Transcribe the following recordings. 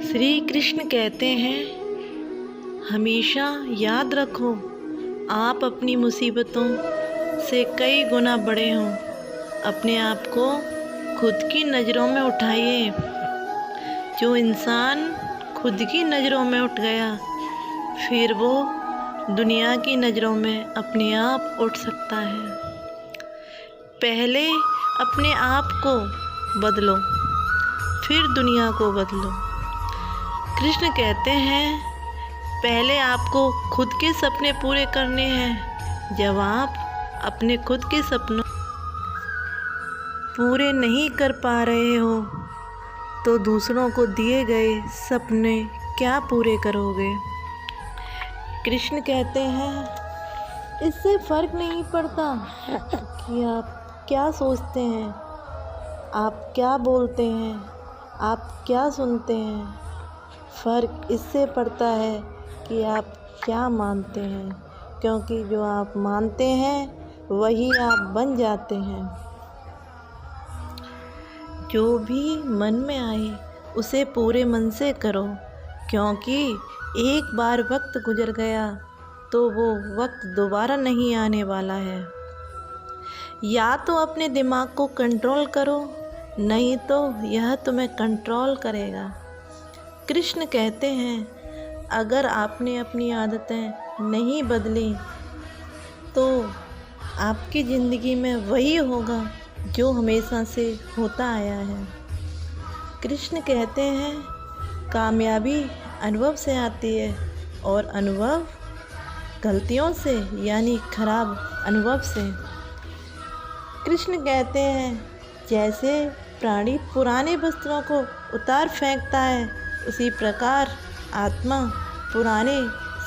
श्री कृष्ण कहते हैं, हमेशा याद रखो आप अपनी मुसीबतों से कई गुना बड़े हो। अपने आप को खुद की नज़रों में उठाइए। जो इंसान खुद की नज़रों में उठ गया, फिर वो दुनिया की नज़रों में अपने आप उठ सकता है। पहले अपने आप को बदलो, फिर दुनिया को बदलो। कृष्ण कहते हैं, पहले आपको खुद के सपने पूरे करने हैं। जब आप अपने खुद के सपनों पूरे नहीं कर पा रहे हो, तो दूसरों को दिए गए सपने क्या पूरे करोगे। कृष्ण कहते हैं, इससे फ़र्क नहीं पड़ता कि आप क्या सोचते हैं, आप क्या बोलते हैं, आप क्या सुनते हैं। फ़र्क इससे पड़ता है कि आप क्या मानते हैं, क्योंकि जो आप मानते हैं वही आप बन जाते हैं। जो भी मन में आए उसे पूरे मन से करो, क्योंकि एक बार वक्त गुजर गया तो वो वक्त दोबारा नहीं आने वाला है। या तो अपने दिमाग को कंट्रोल करो, नहीं तो यह तुम्हें कंट्रोल करेगा। कृष्ण कहते हैं, अगर आपने अपनी आदतें नहीं बदली तो आपकी ज़िंदगी में वही होगा जो हमेशा से होता आया है। कृष्ण कहते हैं, कामयाबी अनुभव से आती है और अनुभव गलतियों से यानी खराब अनुभव से। कृष्ण कहते हैं, जैसे प्राणी पुराने वस्त्रों को उतार फेंकता है, उसी प्रकार आत्मा पुराने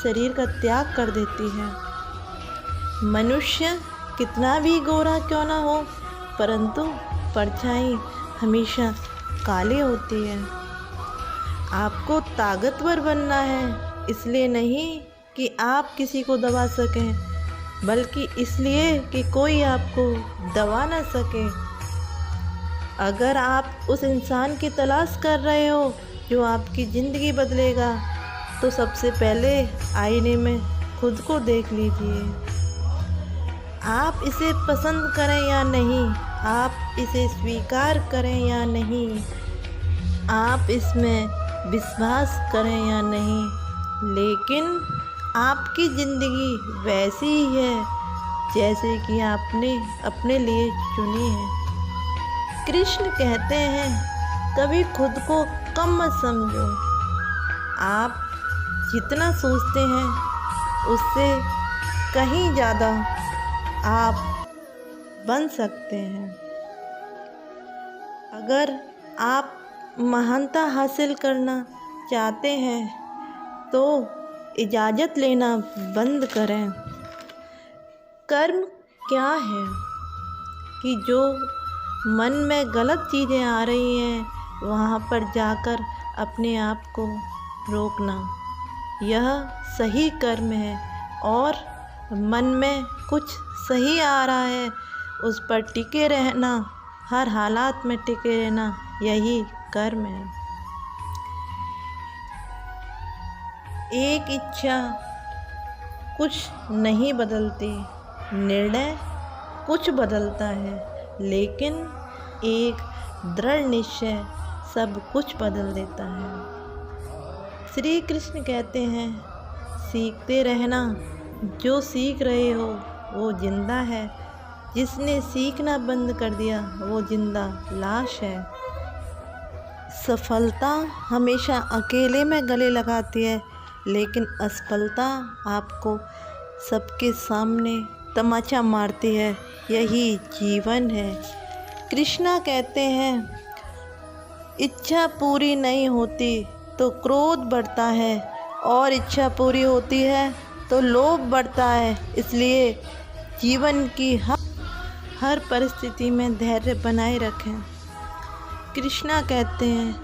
शरीर का त्याग कर देती है। मनुष्य कितना भी गोरा क्यों ना हो, परंतु परछाई हमेशा काली होती है। आपको ताकतवर बनना है, इसलिए नहीं कि आप किसी को दबा सकें, बल्कि इसलिए कि कोई आपको दबा ना सके। अगर आप उस इंसान की तलाश कर रहे हो जो आपकी ज़िंदगी बदलेगा, तो सबसे पहले आईने में खुद को देख लीजिए। आप इसे पसंद करें या नहीं, आप इसे स्वीकार करें या नहीं, आप इसमें विश्वास करें या नहीं, लेकिन आपकी ज़िंदगी वैसी ही है जैसे कि आपने अपने लिए चुनी है। कृष्ण कहते हैं, कभी खुद को कम मत समझो। आप जितना सोचते हैं उससे कहीं ज़्यादा आप बन सकते हैं। अगर आप महानता हासिल करना चाहते हैं तो इजाज़त लेना बंद करें। कर्म क्या है कि जो मन में गलत चीज़ें आ रही हैं वहाँ पर जाकर अपने आप को रोकना, यह सही कर्म है। और मन में कुछ सही आ रहा है, उस पर टिके रहना, हर हालात में टिके रहना, यही कर्म है। एक इच्छा कुछ नहीं बदलती, निर्णय कुछ बदलता है, लेकिन एक दृढ़ निश्चय सब कुछ बदल देता है। श्री कृष्ण कहते हैं, सीखते रहना। जो सीख रहे हो वो जिंदा है, जिसने सीखना बंद कर दिया वो जिंदा लाश है। सफलता हमेशा अकेले में गले लगाती है, लेकिन असफलता आपको सबके सामने तमाचा मारती है। यही जीवन है। कृष्णा कहते हैं, इच्छा पूरी नहीं होती तो क्रोध बढ़ता है, और इच्छा पूरी होती है तो लोभ बढ़ता है। इसलिए जीवन की हर परिस्थिति में धैर्य बनाए रखें। कृष्णा कहते हैं,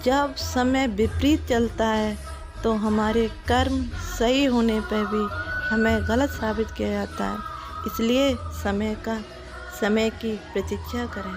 जब समय विपरीत चलता है तो हमारे कर्म सही होने पर भी हमें गलत साबित किया जाता है। इसलिए समय की प्रतीक्षा करें।